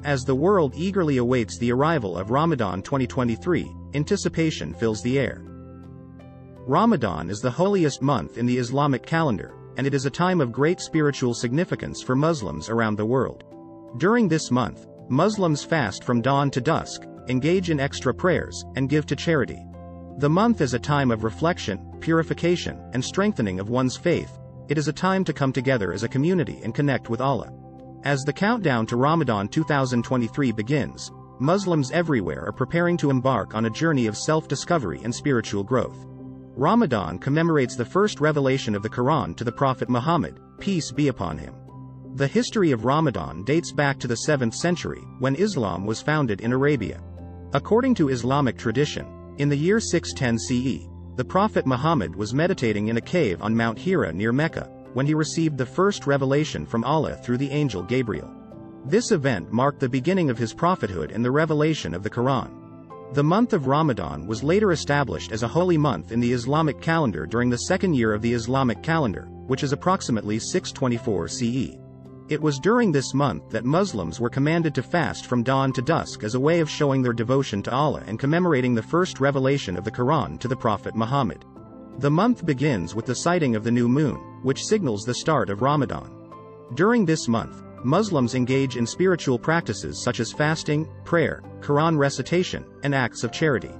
As the world eagerly awaits the arrival of Ramadan 2023, anticipation fills the air. Ramadan is the holiest month in the Islamic calendar, and it is a time of great spiritual significance for Muslims around the world. During this month, Muslims fast from dawn to dusk, engage in extra prayers, and give to charity. The month is a time of reflection, purification, and strengthening of one's faith. It is a time to come together as a community and connect with Allah. As the countdown to Ramadan 2023 begins, Muslims everywhere are preparing to embark on a journey of self-discovery and spiritual growth. Ramadan commemorates the first revelation of the Quran to the Prophet Muhammad, peace be upon him. The history of Ramadan dates back to the 7th century, when Islam was founded in Arabia. According to Islamic tradition, in the year 610 CE, the Prophet Muhammad was meditating in a cave on Mount Hira near Mecca, when he received the first revelation from Allah through the angel Gabriel. This event marked the beginning of his prophethood and the revelation of the Quran. The month of Ramadan was later established as a holy month in the Islamic calendar during the second year of the Islamic calendar, which is approximately 624 CE. It was during this month that Muslims were commanded to fast from dawn to dusk as a way of showing their devotion to Allah and commemorating the first revelation of the Quran to the Prophet Muhammad. The month begins with the sighting of the new moon, which signals the start of Ramadan. During this month, Muslims engage in spiritual practices such as fasting, prayer, Quran recitation, and acts of charity.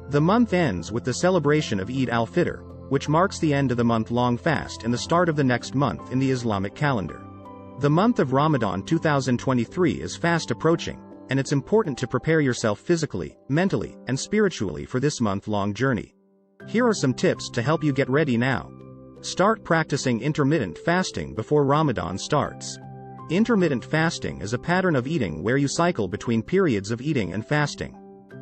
The month ends with the celebration of Eid al-Fitr, which marks the end of the month-long fast and the start of the next month in the Islamic calendar. The month of Ramadan 2023 is fast approaching, and it's important to prepare yourself physically, mentally, and spiritually for this month-long journey. Here are some tips to help you get ready now. Start practicing intermittent fasting before Ramadan starts. Intermittent fasting is a pattern of eating where you cycle between periods of eating and fasting.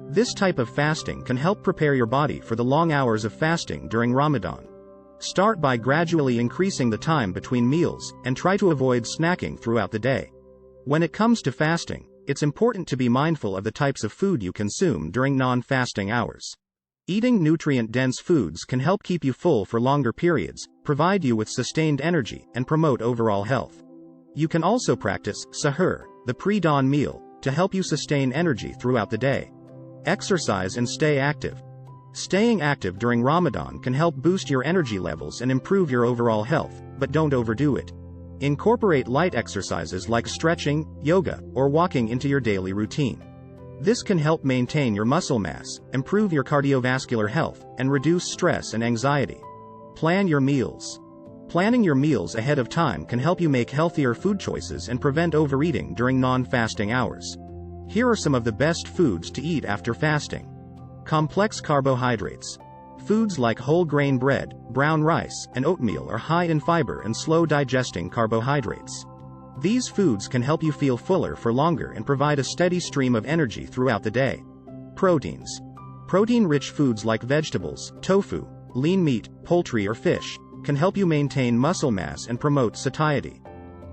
This type of fasting can help prepare your body for the long hours of fasting during Ramadan. Start by gradually increasing the time between meals, and try to avoid snacking throughout the day. When it comes to fasting, it's important to be mindful of the types of food you consume during non-fasting hours. Eating nutrient-dense foods can help keep you full for longer periods, provide you with sustained energy, and promote overall health. You can also practice sahur, the pre-dawn meal, to help you sustain energy throughout the day. Exercise and stay active. Staying active during Ramadan can help boost your energy levels and improve your overall health, but don't overdo it. Incorporate light exercises like stretching, yoga, or walking into your daily routine. This can help maintain your muscle mass, improve your cardiovascular health, and reduce stress and anxiety. Plan your meals. Planning your meals ahead of time can help you make healthier food choices and prevent overeating during non-fasting hours. Here are some of the best foods to eat after fasting. Complex carbohydrates. Foods like whole grain bread, brown rice, and oatmeal are high in fiber and slow-digesting carbohydrates. These foods can help you feel fuller for longer and provide a steady stream of energy throughout the day. Proteins. Protein-rich foods like vegetables, tofu, lean meat, poultry or fish, can help you maintain muscle mass and promote satiety.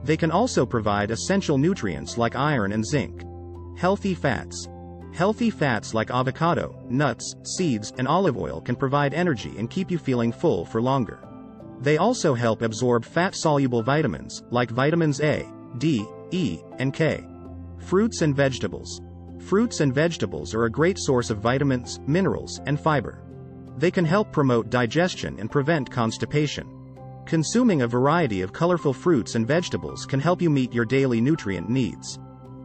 They can also provide essential nutrients like iron and zinc. Healthy fats. Healthy fats like avocado, nuts, seeds, and olive oil can provide energy and keep you feeling full for longer. They also help absorb fat-soluble vitamins, like vitamins A, D, E, and K. Fruits and vegetables. Fruits and vegetables are a great source of vitamins, minerals, and fiber. They can help promote digestion and prevent constipation. Consuming a variety of colorful fruits and vegetables can help you meet your daily nutrient needs.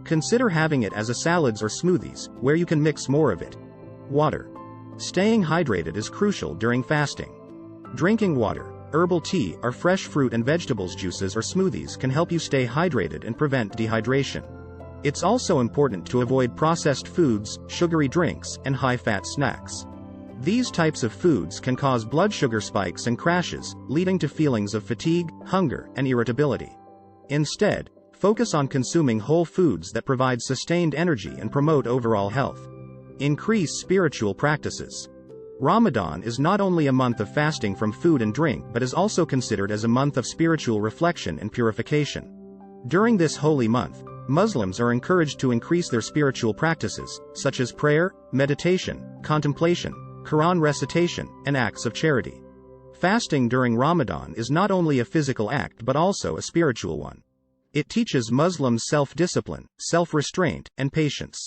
Consider having it as a salads or smoothies, where you can mix more of it. Water. Staying hydrated is crucial during fasting. Drinking water, herbal tea, or fresh fruit and vegetables juices or smoothies can help you stay hydrated and prevent dehydration. It's also important to avoid processed foods, sugary drinks, and high-fat snacks. These types of foods can cause blood sugar spikes and crashes, leading to feelings of fatigue, hunger, and irritability. Instead, focus on consuming whole foods that provide sustained energy and promote overall health. Increase spiritual practices. Ramadan is not only a month of fasting from food and drink but is also considered as a month of spiritual reflection and purification. During this holy month, Muslims are encouraged to increase their spiritual practices, such as prayer, meditation, contemplation, Quran recitation, and acts of charity. Fasting during Ramadan is not only a physical act but also a spiritual one. It teaches Muslims self-discipline, self-restraint, and patience.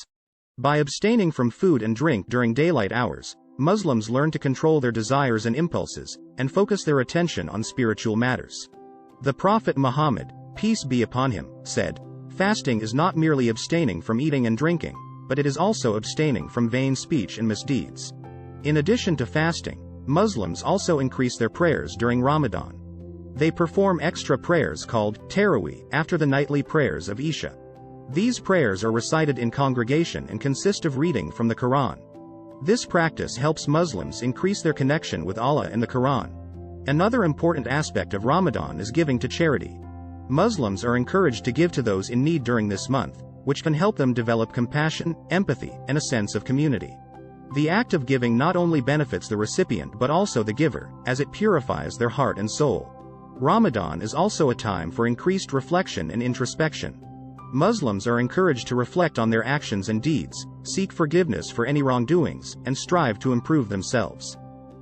By abstaining from food and drink during daylight hours, Muslims learn to control their desires and impulses, and focus their attention on spiritual matters. The Prophet Muhammad, peace be upon him, said, "Fasting is not merely abstaining from eating and drinking, but it is also abstaining from vain speech and misdeeds." In addition to fasting, Muslims also increase their prayers during Ramadan. They perform extra prayers called Taraweeh after the nightly prayers of Isha. These prayers are recited in congregation and consist of reading from the Quran. This practice helps Muslims increase their connection with Allah and the Quran. Another important aspect of Ramadan is giving to charity. Muslims are encouraged to give to those in need during this month, which can help them develop compassion, empathy, and a sense of community. The act of giving not only benefits the recipient but also the giver, as it purifies their heart and soul. Ramadan is also a time for increased reflection and introspection. Muslims are encouraged to reflect on their actions and deeds, seek forgiveness for any wrongdoings, and strive to improve themselves.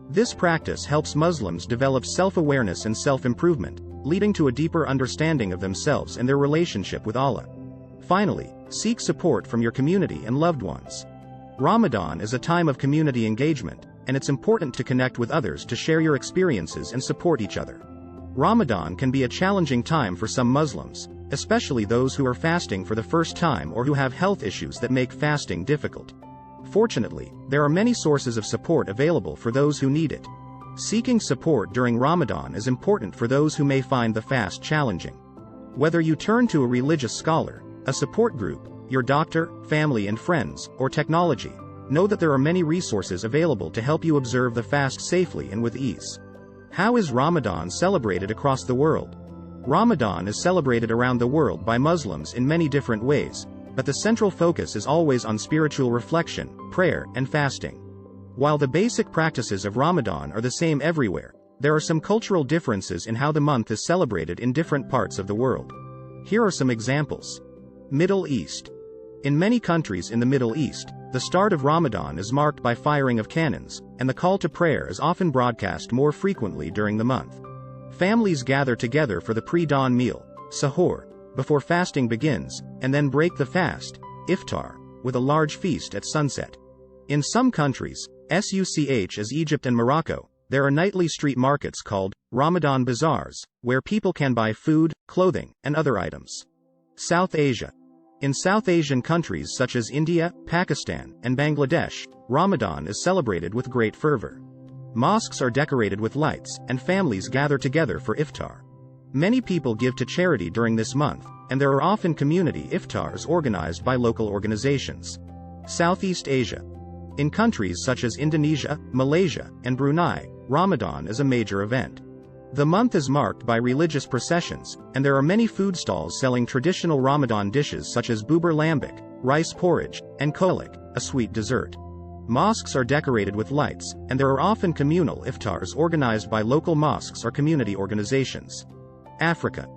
This practice helps Muslims develop self-awareness and self-improvement, leading to a deeper understanding of themselves and their relationship with Allah. Finally, seek support from your community and loved ones. Ramadan is a time of community engagement, and it's important to connect with others to share your experiences and support each other. Ramadan can be a challenging time for some Muslims, especially those who are fasting for the first time or who have health issues that make fasting difficult. Fortunately, there are many sources of support available for those who need it. Seeking support during Ramadan is important for those who may find the fast challenging. Whether you turn to a religious scholar, a support group, your doctor, family and friends, or technology, know that there are many resources available to help you observe the fast safely and with ease. How is Ramadan celebrated across the world? Ramadan is celebrated around the world by Muslims in many different ways, but the central focus is always on spiritual reflection, prayer, and fasting. While the basic practices of Ramadan are the same everywhere, there are some cultural differences in how the month is celebrated in different parts of the world. Here are some examples. Middle East. In many countries in the Middle East, the start of Ramadan is marked by firing of cannons, and the call to prayer is often broadcast more frequently during the month. Families gather together for the pre-dawn meal, sahur, before fasting begins, and then break the fast, iftar, with a large feast at sunset. In some countries, such as Egypt and Morocco, there are nightly street markets called Ramadan bazaars, where people can buy food, clothing, and other items. South Asia. In South Asian countries such as India, Pakistan, and Bangladesh, Ramadan is celebrated with great fervor. Mosques are decorated with lights, and families gather together for iftar. Many people give to charity during this month, and there are often community iftars organized by local organizations. Southeast Asia. In countries such as Indonesia, Malaysia, and Brunei, Ramadan is a major event. The month is marked by religious processions, and there are many food stalls selling traditional Ramadan dishes such as bubur lambik, rice porridge, and kolak, a sweet dessert. Mosques are decorated with lights, and there are often communal iftars organized by local mosques or community organizations. Africa.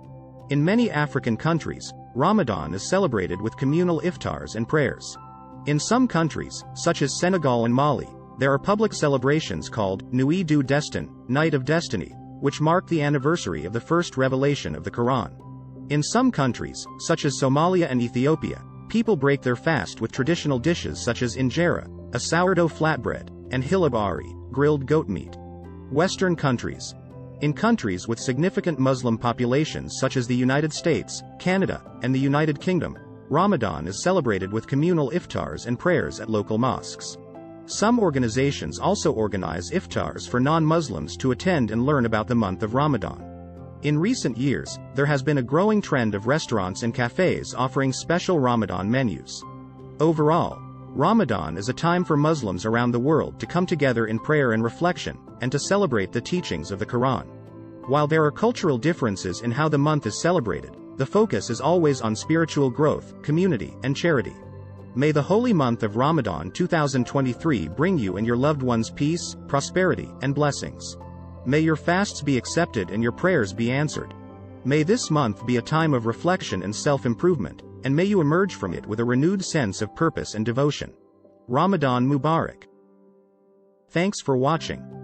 In many African countries, Ramadan is celebrated with communal iftars and prayers. In some countries, such as Senegal and Mali, there are public celebrations called Nuit du Destin, Night of Destiny, which mark the anniversary of the first revelation of the Quran. In some countries, such as Somalia and Ethiopia, people break their fast with traditional dishes such as injera, a sourdough flatbread, and hilabari, grilled goat meat. Western countries. In countries with significant Muslim populations such as the United States, Canada, and the United Kingdom, Ramadan is celebrated with communal iftars and prayers at local mosques. Some organizations also organize iftars for non-Muslims to attend and learn about the month of Ramadan. In recent years, there has been a growing trend of restaurants and cafes offering special Ramadan menus. Overall, Ramadan is a time for Muslims around the world to come together in prayer and reflection, and to celebrate the teachings of the Quran. While there are cultural differences in how the month is celebrated, the focus is always on spiritual growth, community, and charity. May the holy month of Ramadan 2023 bring you and your loved ones peace, prosperity, and blessings. May your fasts be accepted and your prayers be answered. May this month be a time of reflection and self-improvement, and may you emerge from it with a renewed sense of purpose and devotion. Ramadan Mubarak. Thanks for watching.